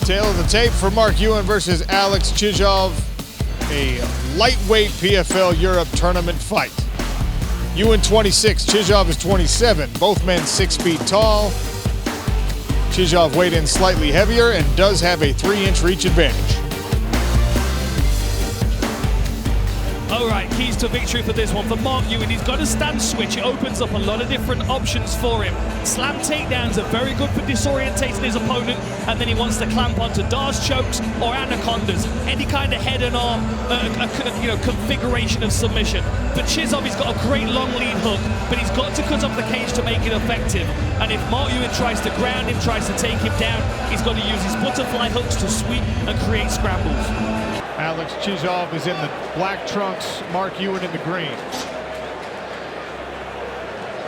Tail of the tape for Mark Ewan versus Alex Chizov, a lightweight PFL Europe tournament fight. Ewan 26, Chizov is 27, both men 6 feet tall. Chizov weighed in slightly heavier and does have a 3-inch reach advantage. All right, keys to victory for this one. For Mark Ewan, he's got a stand switch. It opens up a lot of different options for him. Slam takedowns are very good for disorientating his opponent, and then he wants to clamp onto Darce chokes or anacondas. Any kind of head and arm configuration of submission. For Chizov, he's got a great long lead hook, but he's got to cut off the cage to make it effective. And if Mark Ewan tries to ground him, tries to take him down, he's got to use his butterfly hooks to sweep and create scrambles. Alex Chizov is in the black trunks, Mark Ewan in the green.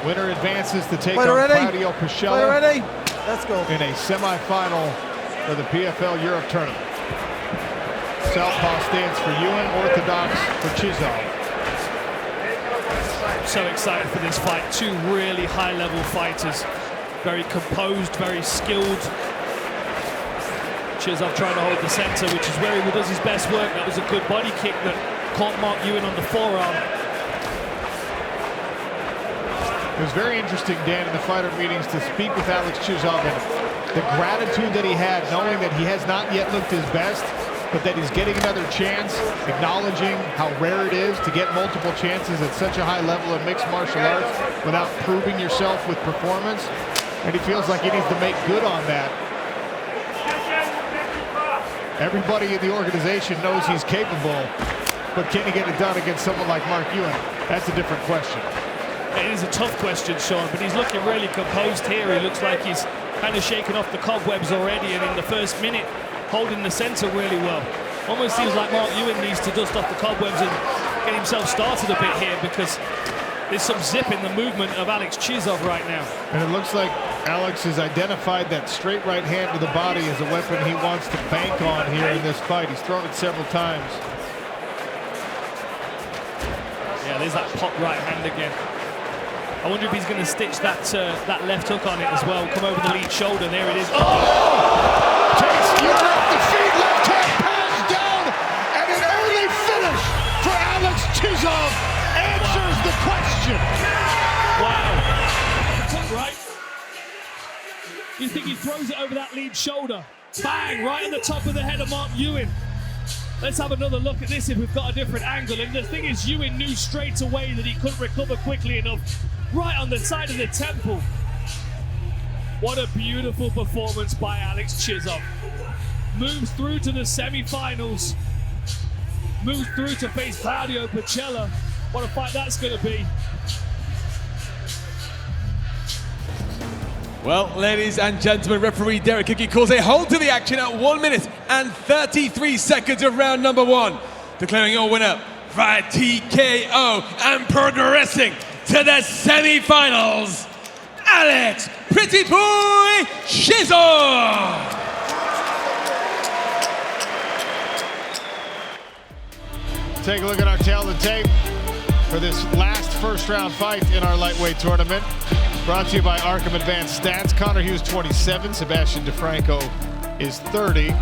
Winner advances to take on 𝗘𝗨𝗥𝗢𝗘𝗦 Let's go. in a semifinal for the PFL Europe tournament. Southpaw stance for Ewan, orthodox for Chizov. So excited for this fight. Two really high-level fighters. Very composed, very skilled. Chizov trying to hold the center, which is where he does his best work. That was a good body kick that caught Mark Ewan on the forearm. It was very interesting, Dan, in the fighter meetings to speak with Alex Chizov and the gratitude that he had, knowing that he has not yet looked his best, but that he's getting another chance, acknowledging how rare it is to get multiple chances at such a high level of mixed martial arts without proving yourself with performance. And he feels like he needs to make good on that. Everybody in the organization knows he's capable, but can he get it done against someone like Mark Ewan? That's a different question. It is a tough question, Sean, but he's looking really composed here. He looks like he's kind of shaking off the cobwebs already, and in the first minute, holding the center really well. Almost seems like Mark Ewan needs to dust off the cobwebs and get himself started a bit here, because there's some zip in the movement of Alex Chizov right now. And it looks like Alex has identified that straight right hand to the body as a weapon he wants to bank on here in this fight. He's thrown it several times. Yeah, there's that pop right hand again. I wonder if he's going to stitch that left hook on it as well. Come over the lead shoulder. There it is. Oh! Takes Ewan off the feet. Left hand pass down. And an early finish for Alex Chizov answers the question. Wow. Right. You think he throws it over that lead shoulder. Bang! Right on the top of the head of Mark Ewan. Let's have another look at this if we've got a different angle. And the thing is, Ewan knew straight away that he couldn't recover quickly enough. Right on the side of the temple. What a beautiful performance by Alex Chizov. Moves through to the semi-finals. Moves through to face 𝗘𝗨𝗥𝗢𝗘𝗦. What a fight that's going to be. Well, ladies and gentlemen, referee 𝗘𝗨𝗥𝗢𝗣𝗑 calls a halt to the action at 1 minute and 33 seconds of round number 1, declaring your winner by TKO and progressing to the semi-finals, Alex Pretty Boy Chizov. Take a look at our tail of the tape for this last first-round fight in our lightweight tournament. Brought to you by Arkham Advanced Stats. Connor Hughes, 27. Sebastian DeFranco is 30.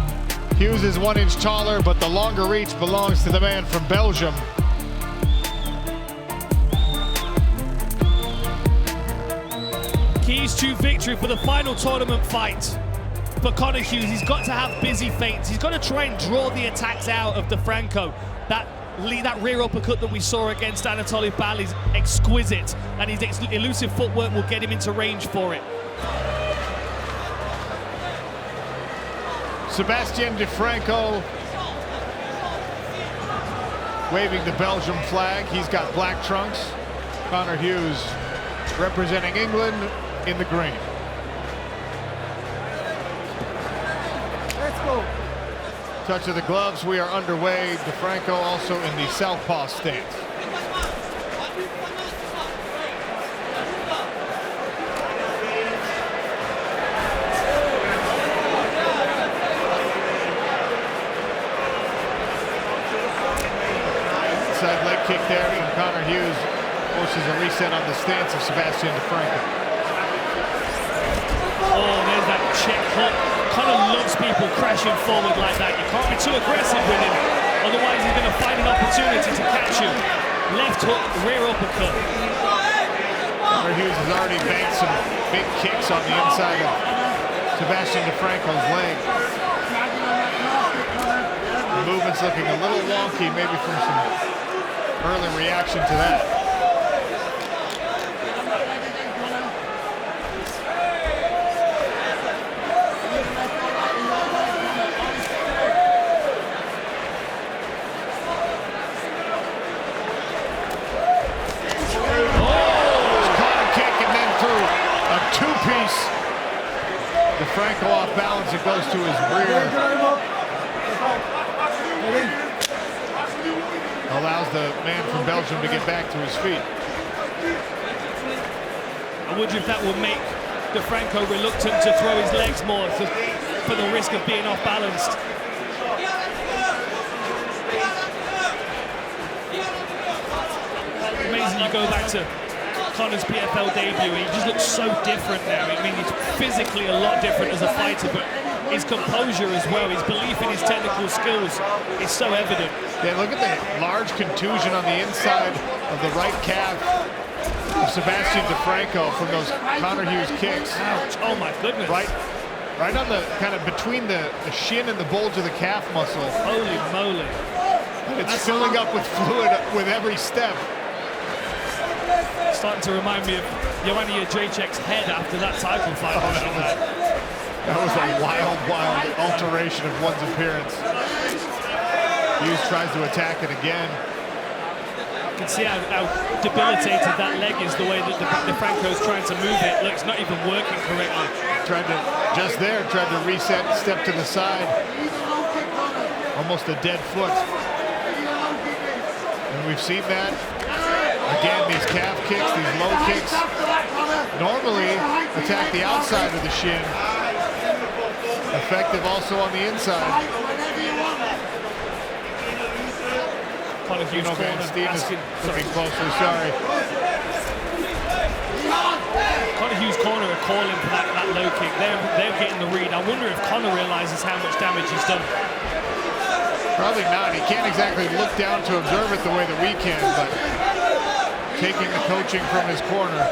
Hughes is 1 inch taller, but the longer reach belongs to the man from Belgium. Keys to victory for the final tournament fight. For Connor Hughes, he's got to have busy feints. He's got to try and draw the attacks out of DeFranco. That rear uppercut that we saw against 𝗘𝗨𝗥𝗢𝗣𝗑𝗦 is exquisite, and his elusive footwork will get him into range for it. Sebastian DeFranco waving the Belgium flag. He's got black trunks. Connor Hughes representing England in the green. Let's go. Touch of the gloves, we are underway. DeFranco also in the southpaw stance. Side leg kick there from Connor Hughes forces a reset on the stance of Sebastian DeFranco. Oh, there's that check hook. Conor loves people crashing forward like that. You can't be too aggressive with him, otherwise he's going to find an opportunity to catch you. Left hook, rear uppercut. Hughes has already banked some big kicks on the inside of Sebastian DeFranco's leg. The movement's looking a little wonky, maybe from some early reaction to that. Two-piece. DeFranco off balance, it goes to his rear. Allows the man from Belgium to get back to his feet. I wonder if that will make DeFranco reluctant to throw his legs more for the risk of being off-balanced. Amazing you go back to Conor's PFL debut, he just looks so different now. I mean, he's physically a lot different as a fighter, but his composure as well, his belief in his technical skills is so evident. Yeah, look at the large contusion on the inside of the right calf of Sebastian DeFranco from those Conor Hughes kicks. Ouch, oh my goodness. Right on the kind of between the shin and the bulge of the calf muscle. Holy moly. It's filling up with fluid with every step. Starting to remind me of 𝗟𝗨𝗥𝗢𝗘𝗦's head after that title fight. That was a wild alteration of one's appearance. Hughes tries to attack it again. You can see how debilitated that leg is, the way that DeFranco's trying to move it. Look, it's not even working correctly. Tried to reset, step to the side. Almost a dead foot. And we've seen that. Again, these calf kicks, these low kicks, normally attack the outside of the shin. Effective also on the inside. Conor Hughes corner asking, looking closer, sorry. Conor Hughes corner are calling for that low kick. They're getting the read. I wonder if Conor realizes how much damage he's done. Probably not. He can't exactly look down to observe it the way that we can, but taking the coaching from his corner.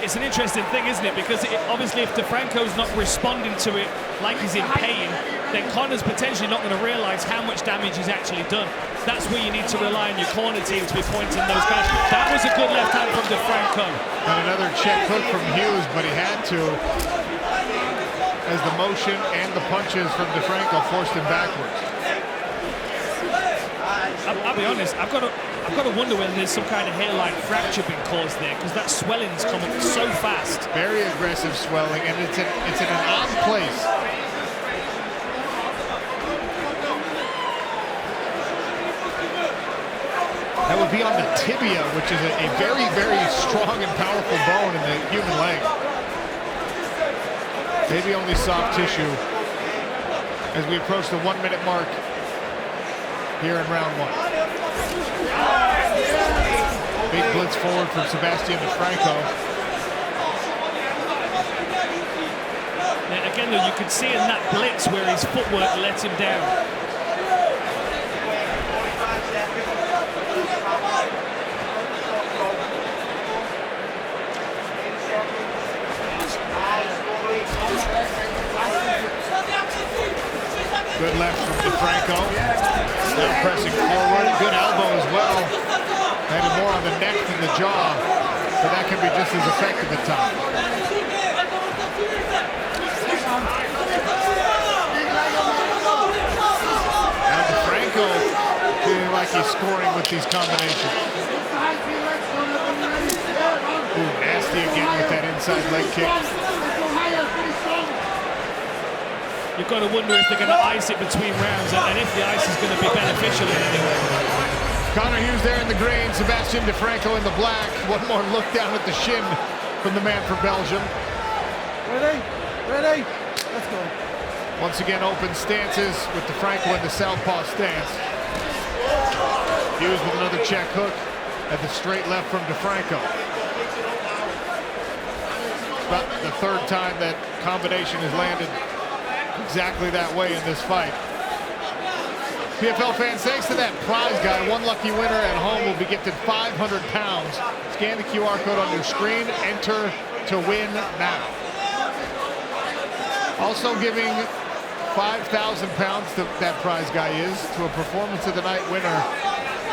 It's an interesting thing, isn't it? Because obviously if DeFranco's not responding to it like he's in pain, then Conor's potentially not going to realize how much damage he's actually done. That's where you need to rely on your corner team to be pointing those guys. That was a good left hand from DeFranco. And another check hook from Hughes, but he had to, as the motion and the punches from DeFranco forced him backwards. I'll be honest, I've got to wonder whether there's some kind of hairline fracture being caused there, because that swelling's coming so fast. Very aggressive swelling, and it's in an odd place. That would be on the tibia, which is a very, very strong and powerful bone in the human leg. Maybe only soft tissue as we approach the 1 minute mark here in round one. Big blitz forward from Sebastian DeFranco. And again, though, you could see in that blitz where his footwork let him down. Good left from DeFranco. Now pressing forward. Good elbow as well. Maybe more on the neck than the jaw, but that can be just as effective at times. Now DeFranco feeling like he's scoring with these combinations. Ooh, nasty again with that inside leg kick. You've got to wonder if they're going to ice it between rounds, and if the ice is going to be beneficial in any way. Conor Hughes there in the green, Sebastian DeFranco in the black. One more look down at the shin from the man from Belgium. Ready, let's go. Once again, open stances with DeFranco in the southpaw stance. Hughes with another check hook at the straight left from DeFranco. about the third time that combination has landed exactly that way in this fight. PFL fans, thanks to that prize guy, one lucky winner at home will be gifted 500 pounds. Scan the QR code on your screen, enter to win now. Also giving 5,000 pounds to that prize guy is to a performance of the night winner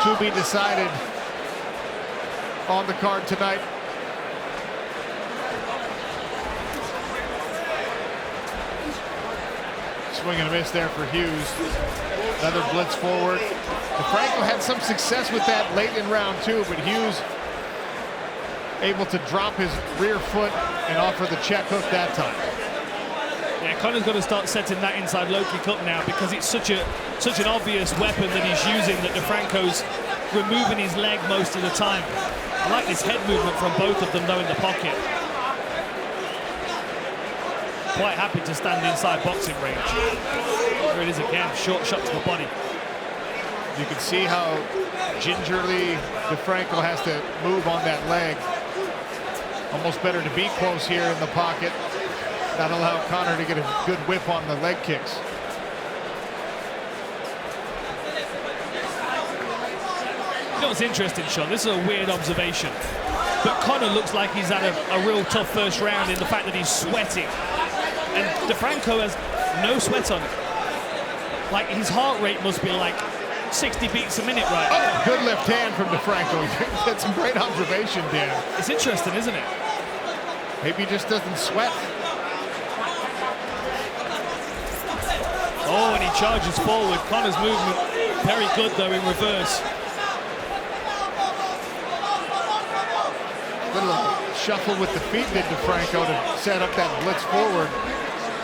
to be decided on the card tonight. Swing and a miss there for Hughes. Another blitz forward. 𝗘𝗥𝗢𝗣𝗘 had some success with that late in round two, but Hughes able to drop his rear foot and offer the check hook that time. Yeah, Conor's got to start setting that inside low kick up now because it's such an obvious weapon that he's using that 𝗘𝗥𝗢𝗣𝗘's removing his leg most of the time. I like this head movement from both of them though in the pocket. Quite happy to stand inside boxing range. There it is again, short shot to the body. You can see how gingerly 𝗘𝗥𝗢𝗣𝗘 has to move on that leg. Almost better to be close here in the pocket. Not allow Conor to get a good whip on the leg kicks. You know what's interesting, Sean? This is a weird observation. But Conor looks like he's had a real tough first round in the fact that he's sweating. And 𝗘𝗥𝗢𝗣𝗘 has no sweat on it. Like, his heart rate must be like 60 beats a minute right now. Oh, good left hand from 𝗘𝗥𝗢𝗣𝗘. That's some great observation, Dan. It's interesting, isn't it? Maybe he just doesn't sweat. Oh, and he charges forward. Conor's movement, very good though in reverse. Little shuffle with the feet did 𝗘𝗥𝗢𝗣𝗘 to set up that blitz forward.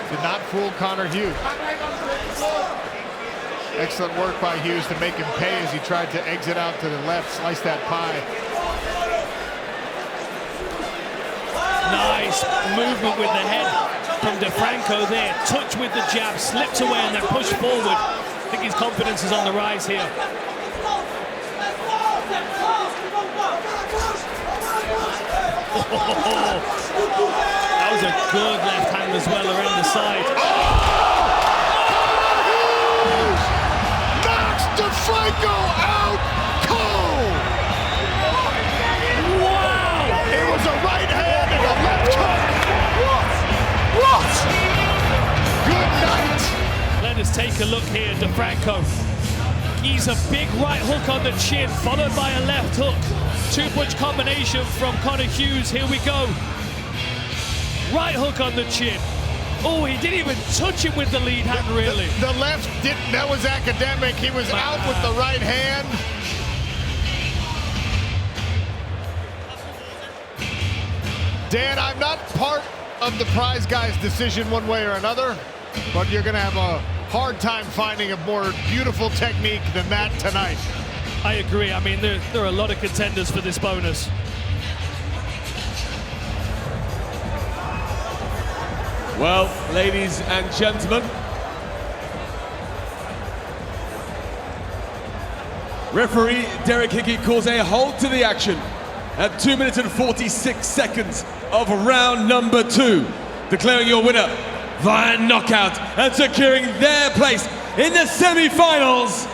Did not fool Conor Hughes. Excellent work by Hughes to make him pay as he tried to exit out to the left, slice that pie. Nice movement with the head from 𝗘𝗥𝗢𝗣𝗘 there. Touch with the jab, slips away and then push forward. I think his confidence is on the rise here. Oh, that was a good left hand as well around the side. Knocks 𝗘𝗥𝗢𝗣𝗘 out cold. Wow! It was a right hand and a left hook. What? Good night. Let us take a look here, 𝗘𝗥𝗢𝗣𝗘. He's a big right hook on the chin, followed by a left hook. Two-punch combination from Conor Hughes. Here we go. Right hook on the chin. Oh, he didn't even touch him with the lead hand, really. The left didn't. That was academic. He was out with the right hand. Dan, I'm not part of the prize guy's decision one way or another, but you're going to have a hard time finding a more beautiful technique than that tonight. I agree. I mean, there are a lot of contenders for this bonus. Well, ladies and gentlemen, referee 𝗘𝗥𝗢𝗣𝗘 calls a halt to the action at 2 minutes and 46 seconds of round number 2, declaring your winner via knockout and securing their place in the semi-finals,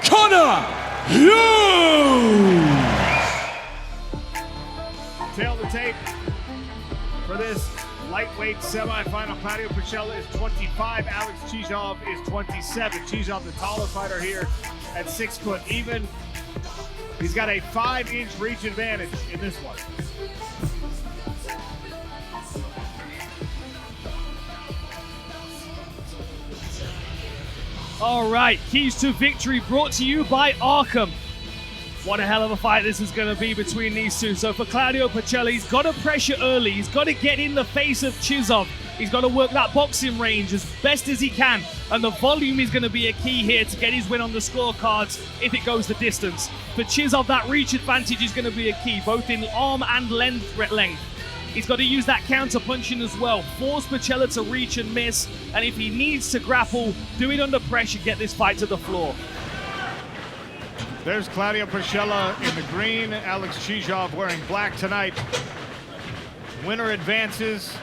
Conor Hughes! Tail the tape for this lightweight semi-final. 𝗘𝗥𝗢𝗣𝗘 is 25, Chizov is 27. Chizov, the taller fighter here at 6 foot even. He's got a 5-inch reach advantage in this one. All right, keys to victory brought to you by Arkham. What a hell of a fight this is going to be between these two. So for 𝗘𝗥𝗢𝗣𝗘, he's got to pressure early. He's got to get in the face of Chizov. He's got to work that boxing range as best as he can. And the volume is going to be a key here to get his win on the scorecards if it goes the distance. For Chizov, that reach advantage is going to be a key, both in arm and length. He's got to use that counter punching as well. Force 𝗘𝗢𝗣𝗘 to reach and miss. And if he needs to grapple, do it under pressure, get this fight to the floor. There's 𝗘𝗢𝗣𝗘 in the green. Alex Chizov wearing black tonight. winner advances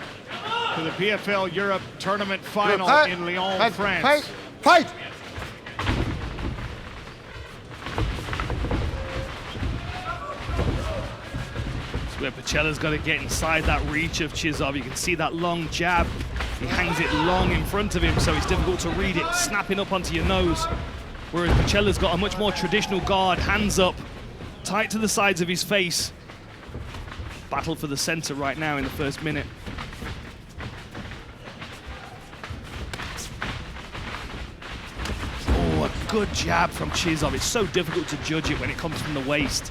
to the PFL Europe Tournament Final in Lyon, France. Fight! It's where 𝗘𝗨𝗥𝗢𝗣𝗑's got to get inside that reach of Chizov. You can see that long jab. He hangs it long in front of him, so it's difficult to read it, snapping up onto your nose. Whereas 𝗘𝗨𝗥𝗢𝗣𝗑's got a much more traditional guard, hands up, tight to the sides of his face. Battle for the center right now in the first minute. Oh, a good jab from Chizov. It's so difficult to judge it when it comes from the waist.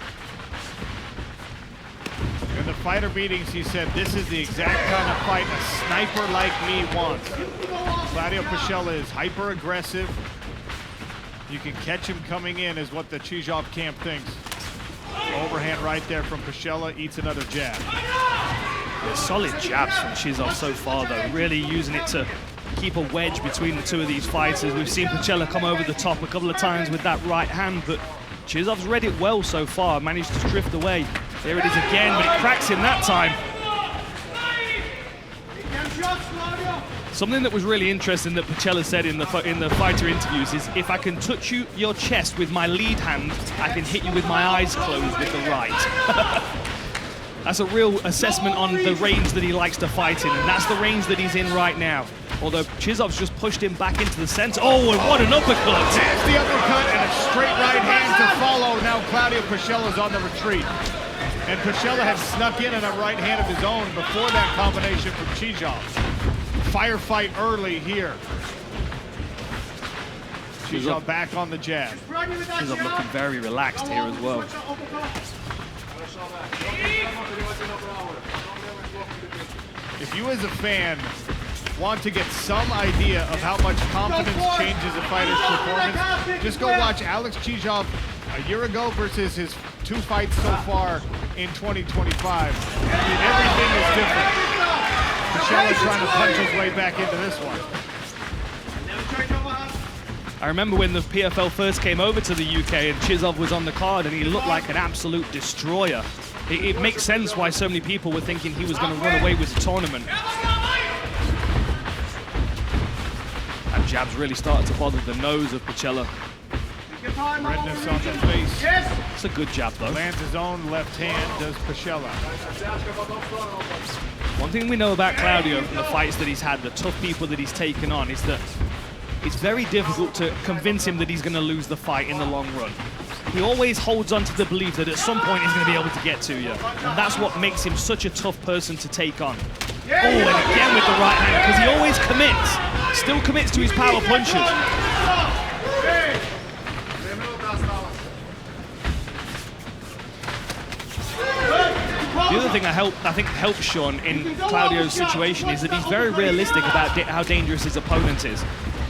In the fighter meetings, he said, this is the exact kind of fight a sniper like me wants. Claudio 𝗘𝗨𝗥𝗢𝗣𝗑 is hyper-aggressive. You can catch him coming in, is what the Chizov camp thinks. Overhand right there from 𝗘𝗨𝗥𝗢𝗣𝗑, eats another jab. Yeah, solid jabs from Chizov so far, though. Really using it to keep a wedge between the two of these fighters. We've seen 𝗘𝗨𝗥𝗢𝗣𝗑 come over the top a couple of times with that right hand, but Chizov's read it well so far, managed to drift away. There it is again, but it cracks him that time. Something that was really interesting that 𝗘𝗨𝗥𝗢𝗣𝗑 said in the fighter interviews is, if I can touch your chest with my lead hand, I can hit you with my eyes closed with the right. That's a real assessment on the range that he likes to fight in, and that's the range that he's in right now. Although Chizov's just pushed him back into the center. Oh, and what an uppercut! There's the uppercut and a straight right hand to follow. Now Claudio 𝗘𝗨𝗥𝗢𝗣𝗑 is on the retreat. And 𝗘𝗨𝗥𝗢𝗣𝗑 had snuck in a right hand of his own before that combination from Chizov. Firefight early here. Chizov back on the jab. Chizov looking very relaxed here as well. If you as a fan want to get some idea of how much confidence changes a fighter's performance, just go watch Alex Chizov a year ago versus his 2 fights so far in 2025. I mean, everything is different. 𝗘𝗨𝗥𝗢𝗣𝗑 trying to punch his way back into this one. I remember when the PFL first came over to the UK and Chizov was on the card and he looked like an absolute destroyer. It makes sense why so many people were thinking he was going to run away with the tournament. And jabs really started to bother the nose of 𝗘𝗨𝗥𝗢𝗣𝗑. Redness on the face. It's a good jab, though. Lands his own left hand, does 𝗘𝗨𝗥𝗢𝗣𝗑. One thing we know about Claudio from the fights that he's had, the tough people that he's taken on, is that it's very difficult to convince him that he's going to lose the fight in the long run. He always holds on to the belief that at some point he's going to be able to get to you. And that's what makes him such a tough person to take on. Oh, and again with the right hand, because he always commits. Still commits to his power punches. The other thing I think helps Sean in Claudio's situation is that he's very realistic about how dangerous his opponent is.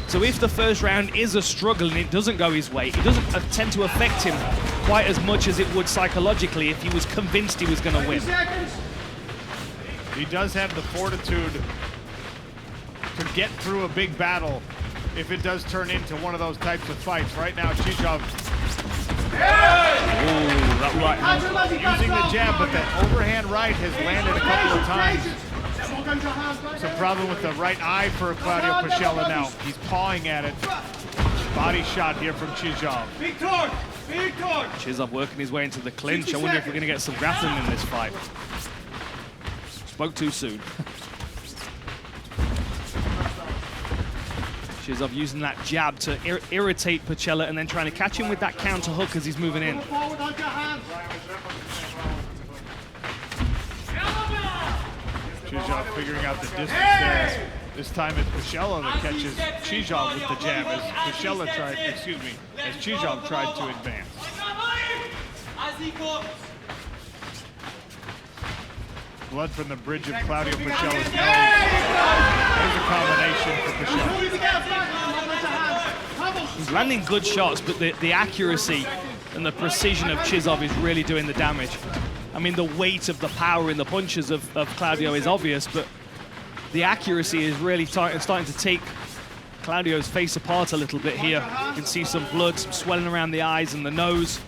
So if the first round is a struggle and it doesn't go his way, it doesn't tend to affect him quite as much as it would psychologically if he was convinced he was going to win. He does have the fortitude to get through a big battle if it does turn into one of those types of fights. Right now, Chizov that right hand. using the jab, but that overhand right has landed a couple of times. Some problem with the right eye for Claudio 𝗘𝗨𝗥𝗢𝗣𝗑 now. He's pawing at it. Body shot here from Chizov. Chizov working his way into the clinch. I wonder if we're going to get some grappling in this fight. Spoke too soon. Chizov using that jab to irritate 𝗘𝗨𝗥𝗢𝗣𝗑 and then trying to catch him with that counter hook as he's moving in. Chizov figuring out the distance there. This time it's 𝗘𝗨𝗥𝗢𝗣𝗑 that catches Chizov with the jab as as Chizov tried to advance. Blood from the bridge of Claudio 𝗘𝗨𝗥𝗢𝗣𝗑's nose. There's a combination for 𝗘𝗨𝗥. He's landing good shots, but the accuracy and the precision of Chizov is really doing the damage. I mean, the weight of the power in the punches of Claudio is obvious, but the accuracy is really starting to take Claudio's face apart a little bit here. You can see some blood, some swelling around the eyes and the nose.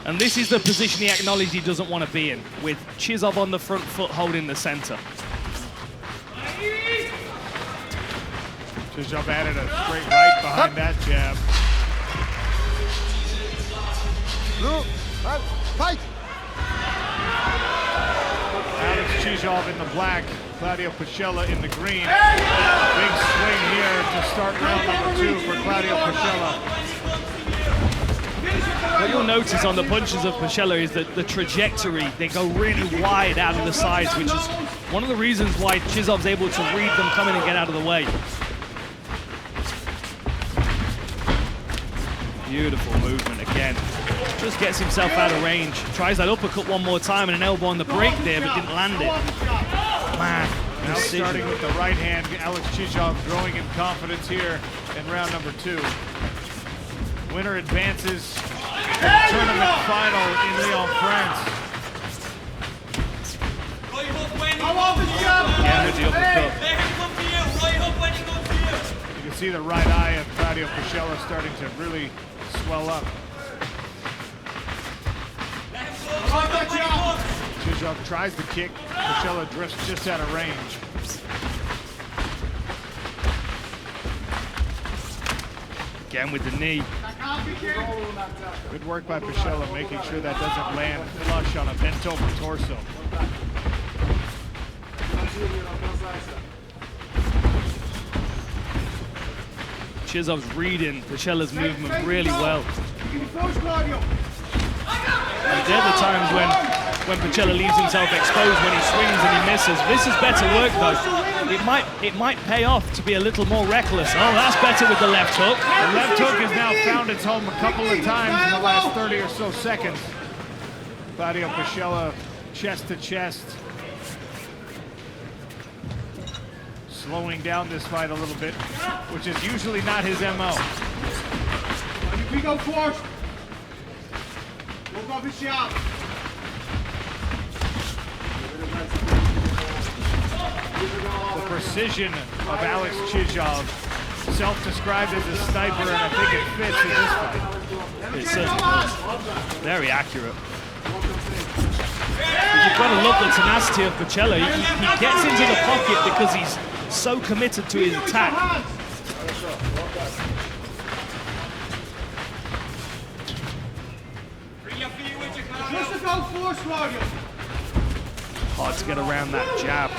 And this is the position he acknowledged he doesn't want to be in, with Chizov on the front foot holding the center. Chizov added a straight right behind that jab. Fight! Alex Chizov in the black, Claudio Pucella in the green. Big swing here to start round number 2 for Claudio Pucella. What you'll notice on the punches of Pucella is that the trajectory, they go really wide out of the sides, which is one of the reasons why Chizov's able to read them coming and get out of the way. Beautiful movement again. Just gets himself out of range. Tries that uppercut one more time and an elbow on the break there, but didn't land it. Man, now starting with the right hand, Alex Chizov growing in confidence here in round number 2. Winner advances to the tournament final in Lyon, France. Again with the uppercut. You can see the right eye of Claudio Pucella starting to really swell up. Chizov tries the kick. Pucella drifts just out of range. Again with the knee. Good work by Pucella, making sure that doesn't land flush on a bent over torso. Chizov's reading Pucella's movement really well. And they're the times when Pucella leaves himself exposed, when he swings and he misses. This is better work though. It might pay off to be a little more reckless. Oh, that's better with the left hook. The left hook has now found its home a couple of times in the last 30 or so seconds. Claudio Pucella chest to chest. Slowing down this fight a little bit, which is usually not his MO. We go force. Look off his shot. The precision of Alex Chizov, self-described as a sniper, and I think it fits in this fight. It certainly does. Very accurate. But you've got to love the tenacity of Pucella. He gets into the pocket because he's so committed to his attack. Hard to get around that jab.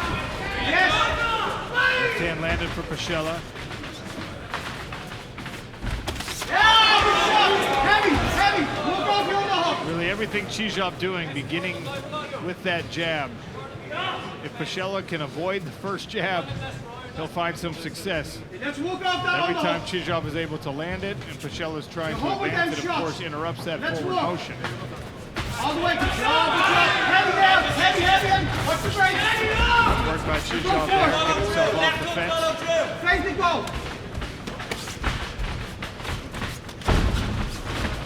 Left hand landed for Pucella. Really everything Chizov doing, beginning with that jab. If Pucella can avoid the first jab, he'll find some success. Every time Chizov is able to land it, and Pucella is trying to advance it, of course, interrupts that forward motion. All the way, heavy down, heavy, watch the break. Work by Chizov there, get himself off the fence. Face the goal.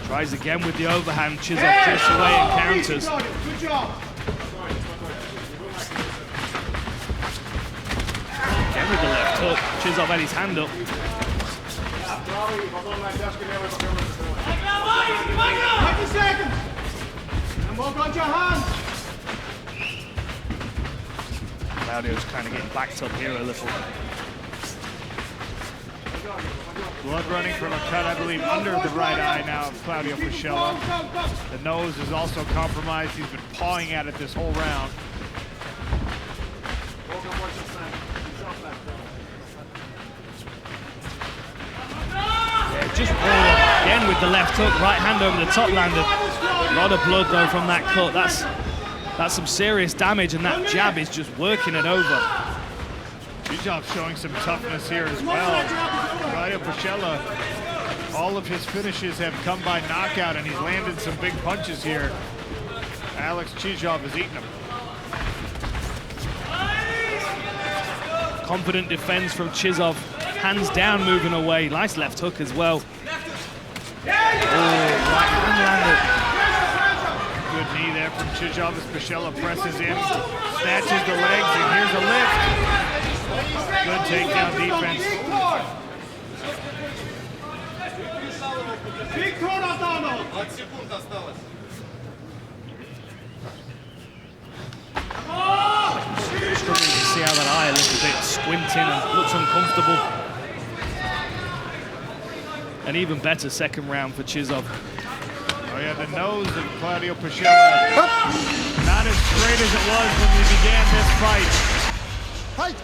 Tries again with the overhand. Chizov drifts away and counters. Good job. Again with the left hook. Chizov had his hand up. 20 seconds. And walk on your hands. Claudio's kind of getting backed up here a little. Blood running from a cut, I believe, under the right eye now of Claudio Pucella. The nose is also compromised. He's been pawing at it this whole round. Yeah, just again with the left hook, right hand over the top landed. A lot of blood though from that cut. That's some serious damage, and that jab is just working it over. Chizov showing some toughness here as well. Claudio Pucella, all of his finishes have come by knockout, and he's landed some big punches here. Alex Chizov is eating them. Confident defense from Chizov. Hands down, moving away. Nice left hook as well. Oh, right hand landed. Good knee there from Chizov as Pucella presses in, snatches the legs, and here's a lift. Good takedown defense. squinting and looks uncomfortable. An even better second round for Chizov. Oh yeah, the nose of Claudio Pucella, not as straight as it was when we began this fight. Fight!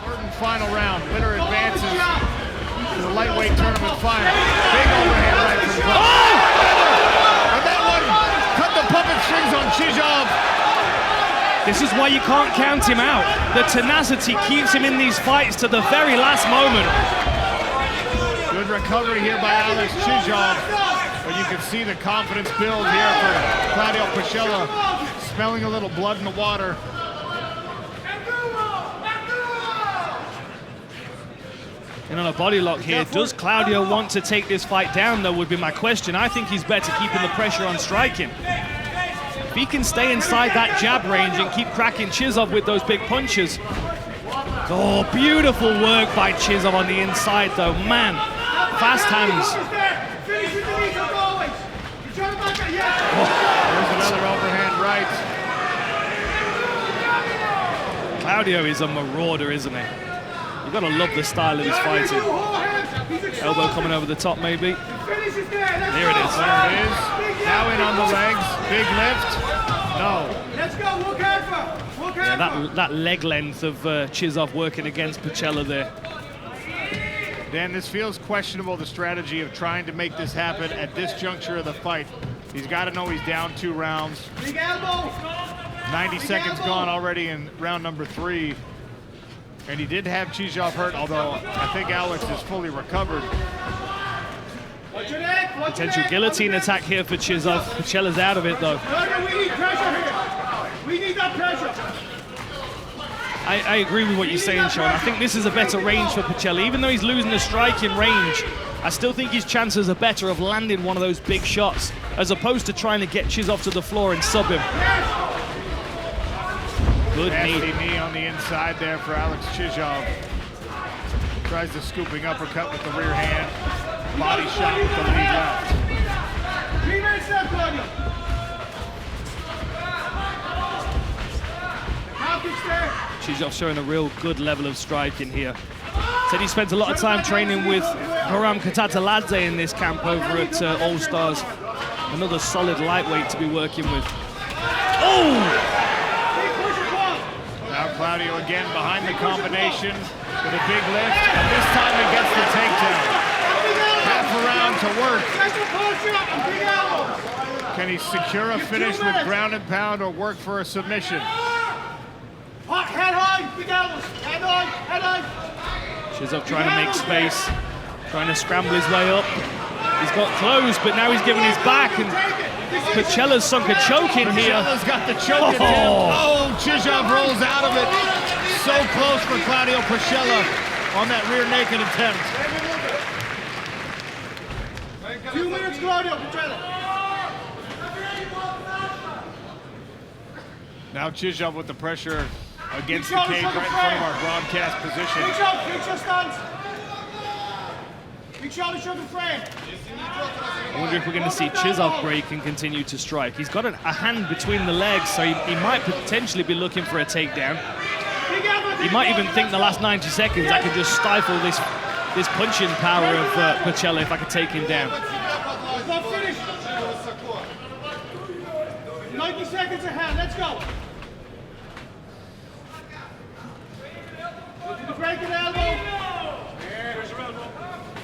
Third and final round. Winner advances to the lightweight tournament final. Big overhand right from Claudio. Oh! And that one cut the puppet strings on Chizov. This is why you can't count him out. The tenacity keeps him in these fights to the very last moment. Good recovery here by Alex Chizov, but you can see the confidence build here for Claudio Pucella, smelling a little blood in the water. And on a body lock here, does Claudio want to take this fight down, though, would be my question. I think he's better keeping the pressure on striking. If he can stay inside that jab range and keep cracking Chizov with those big punches. Oh, beautiful work by Chizov on the inside, though. Man, fast hands. There's another overhand right. Claudio is a marauder, isn't he? You've got to love the style of his fighting. Elbow coming over the top, maybe. There it is. There it is. Now in on the legs. Big lift. No. Let's go. Look out. Yeah, that leg length of Chizov working against Pucella there. Dan, this feels questionable, the strategy of trying to make this happen at this juncture of the fight. He's got to know he's down 2 rounds. Big elbow. 90 seconds gone already in round number 3. And he did have Chizov hurt, although I think Alex is fully recovered. Potential guillotine attack here for Chizov. Pucella's out of it, though. We need pressure here. We need that pressure. I agree with what you're saying, Sean. I think this is a better range for Pucella. Even though he's losing the striking range, I still think his chances are better of landing one of those big shots, as opposed to trying to get Chizov to the floor and sub him. Good knee on the inside there for Alex Chizov. Tries the scooping uppercut with the rear hand. Body shot with the lead left. 3 minutes left, Claudio. Chizov showing a real good level of striking here. Said he spent a lot of time training with 𝗘𝗨𝗥𝗢𝗘 in this camp over at All Stars. Another solid lightweight to be working with. Oh! Now Claudio again behind the combination with a big lift, and this time he gets the takedown. Half a round to work. Can he secure a finish with ground and pound or work for a submission? Head high, big elbows. Head high. Chizov trying to make space, trying to scramble his way up. He's got close, but now he's giving his back, and Pucella's sunk a choke in here. Pucella's got the choke attempt. Oh, Chizov rolls out of it. So close for Claudio Pucella on that rear naked attempt. 2 minutes, Claudio Pucella. Now Chizov with the pressure against the cage right in front of our broadcast position. Big shot stance. Big shot show the frame. I wonder if we're going to see Chizov break and continue to strike. He's got a hand between the legs, so he might potentially be looking for a takedown. He might even think the last 90 seconds I can just stifle this punching power of Pucella if I can take him down. 90 seconds ahead, let's go. Break an elbow.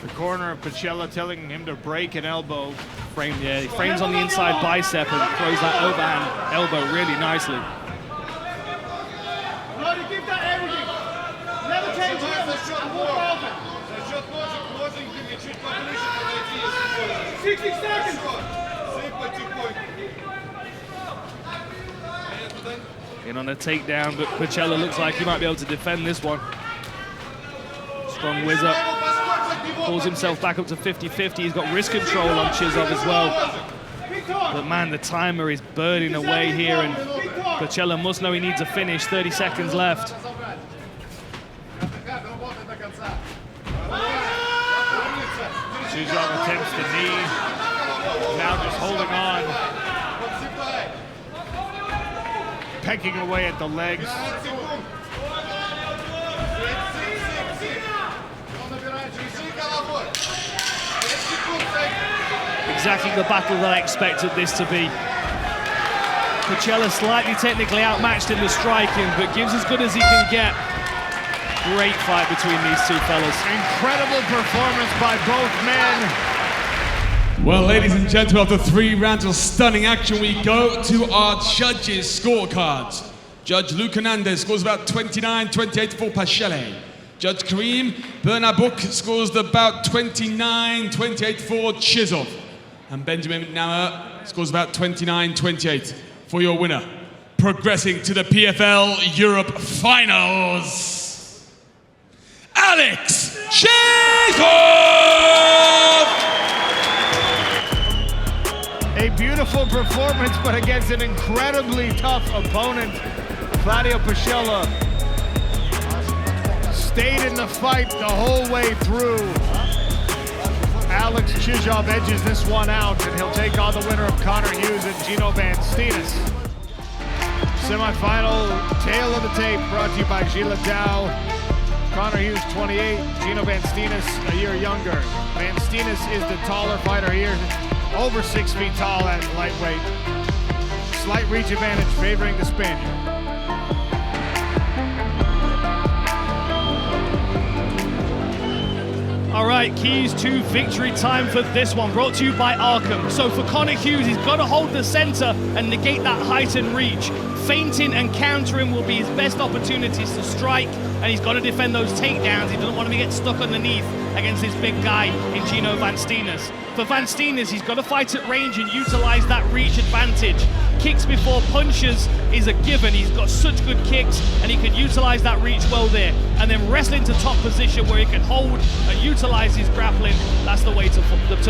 The corner of Pucella telling him to break an elbow. Frame, yeah, he frames on the inside bicep and throws that overhand elbow really nicely. Claudio, give that everything. Never change it. And walk over. 60 seconds. In on a takedown, but Pucella looks like he might be able to defend this one. Strong whiz up. Pulls himself back up to 50-50. He's got wrist control on Chizov as well. But man, the timer is burning away here, and Pucella must know he needs a finish. 30 seconds left. Chizov attempts the knee. Now just holding on. Pecking away at the legs. Exactly the battle that I expected this to be. 𝗘𝗨𝗥𝗢𝗣𝗑 slightly technically outmatched in the striking, but gives as good as he can get. Great fight between these two fellas. Incredible performance by both men. Well, ladies and gentlemen, after 3 rounds of stunning action, we go to our judges' scorecards. Judge Luke Hernandez scores about 29-28 for 𝗘𝗨𝗥𝗢𝗣𝗘. Judge 𝗘𝗨𝗥𝗢𝗣𝗘𝗦𝗡𝗏 scores about 29-28 for Chizov. And Benjamin Gnauer scores about 29-28 for your winner. Progressing to the PFL Europe Finals, Aleksandr! A beautiful performance, but against an incredibly tough opponent. Claudio Pashela stayed in the fight the whole way through. Alex Chizov edges this one out, and he'll take on the winner of Conor Hughes and Gino Van Steenis. Semi-final tail of the tape brought to you by 𝗘𝗨𝗥𝗢𝗣𝗘. Conor Hughes, 28, Gino Van Steenis, a year younger. Van Steenis is the taller fighter here, over 6 feet tall at lightweight. Slight reach advantage favoring the Spaniard. All right, keys to victory time for this one, brought to you by Arkham. So for Conor Hughes, he's got to hold the center and negate that height and reach. Feinting and countering will be his best opportunities to strike, and he's got to defend those takedowns. He doesn't want to get stuck underneath against this big guy in Gino Van Steenis. For Van Steenis, he's got to fight at range and utilize that reach advantage. Kicks before punches is a given. He's got such good kicks, and he can utilize that reach well there. And then wrestling to top position where he can hold and utilize his grappling. That's the way to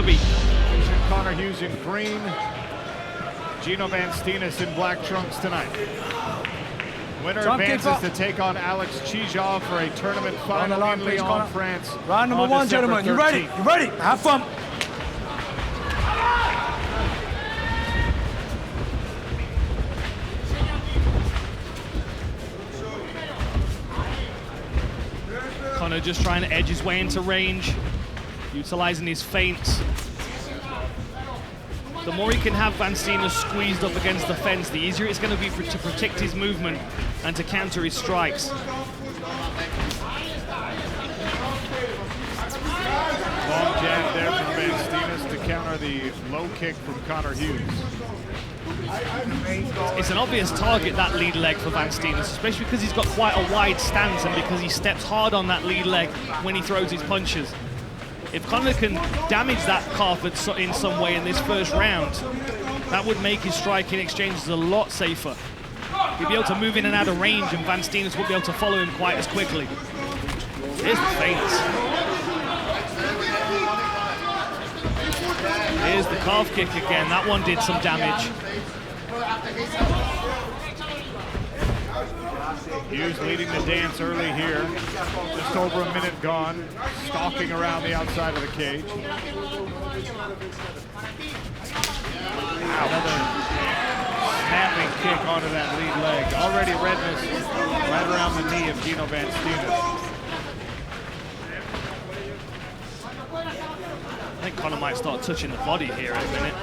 be. Conor Hughes in green, Gino Van Steenis in black trunks tonight. Winner advances to take on Alex Chizov for a tournament final in Lyon, France. Round number 1, gentlemen. You ready? You ready? Have fun. Conor just trying to edge his way into range, utilizing his feints. The more he can have Van Steenis squeezed up against the fence, the easier it's going to be to protect his movement and to counter his strikes. Long jab there from Van Steenis to counter the low kick from Conor Hughes. It's an obvious target, that lead leg for Van Steenis, especially because he's got quite a wide stance and because he steps hard on that lead leg when he throws his punches. If Conor can damage that calf in some way in this first round, that would make his striking exchanges a lot safer. He'd be able to move in and out of range, and Van Steenis wouldn't be able to follow him quite as quickly. Here's the feints. Here's the calf kick again. That one did some damage. Hughes leading the dance early here. Just over a minute gone. Stalking around the outside of the cage. Another snapping kick onto that lead leg. Already redness right around the knee of Gino Van Steenis. I think Conor might start touching the body here in a minute.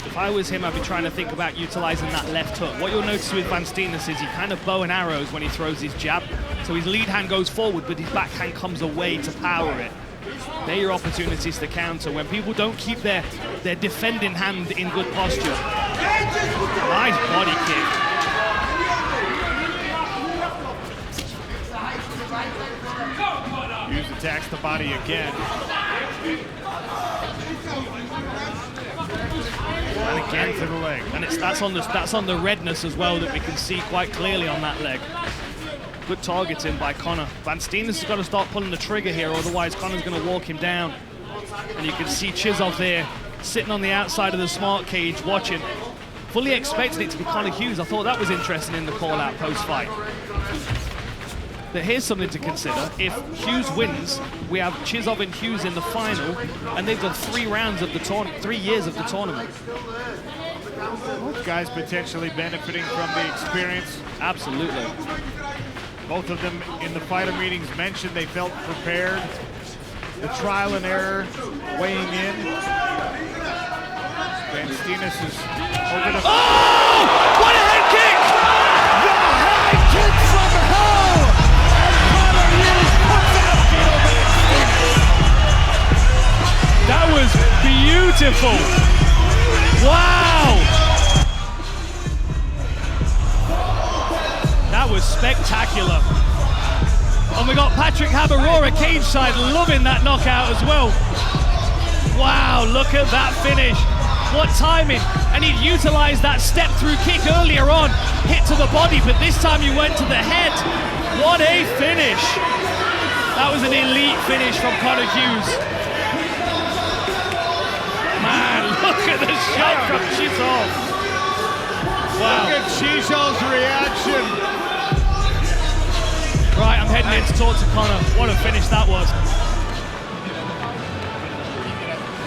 If I was him, I'd be trying to think about utilizing that left hook. What you'll notice with Van Steenis is he kind of bow and arrows when he throws his jab. So his lead hand goes forward, but his backhand comes away to power it. They're your opportunities to counter. When people don't keep their defending hand in good posture. Nice body kick. Hughes attacks the body again. And again to the leg. And that's on the redness as well that we can see quite clearly on that leg. Good targeting by Conor. Van Steenis has got to start pulling the trigger here, otherwise Conor's going to walk him down. And you can see Chizov there sitting on the outside of the smart cage watching. Fully expected it to be Conor Hughes. I thought that was interesting in the call-out post-fight. that here's something to consider. If Hughes wins, we have Chizov and Hughes in the final, and they've done 3 rounds of the tournament, 3 years of the tournament. Both guys potentially benefiting from the experience. Absolutely. Both of them in the fighter meetings mentioned they felt prepared. The trial and error weighing in. Van Steenis is over the... Oh! What a head kick! The high kick from hell! And Hughes puts out That was beautiful. Wow! That was spectacular. And we got Patrick Hlabaroa cage side loving that knockout as well. Wow, look at that finish. What timing. And he'd utilized that step through kick earlier on. Hit to the body, but this time he went to the head. What a finish. That was an elite finish from Conor Hughes. Man, look at the shot from Chizov. Wow. Look at Chizov's reaction. Right, I'm heading in to talk to Conor. What a finish that was.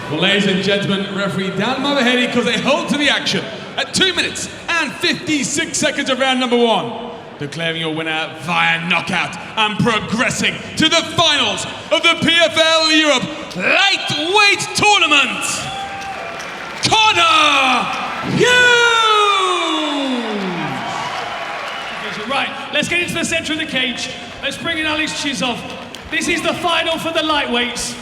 Well, ladies and gentlemen, referee 𝗘𝗨𝗥𝗢𝗣𝗘 calls a halt to the action at 2 minutes and 56 seconds of round number 1, declaring your winner via knockout and progressing to the finals of the PFL Europe Lightweight Tournament, Conor Hughes! Right, let's get into the center of the cage. Let's bring in Aleksandr Chizov. This is the final for the lightweights.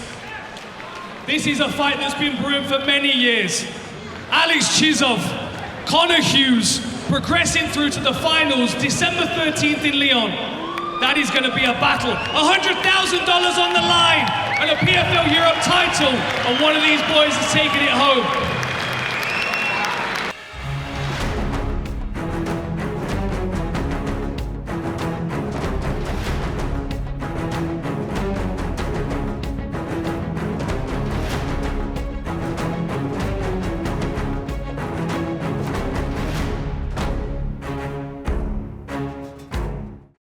This is a fight that's been brewing for many years. Aleksandr Chizov, Conor Hughes, progressing through to the finals December 13th in Lyon. That is going to be a battle. $100,000 on the line and a PFL Europe title, and one of these boys is taking it home.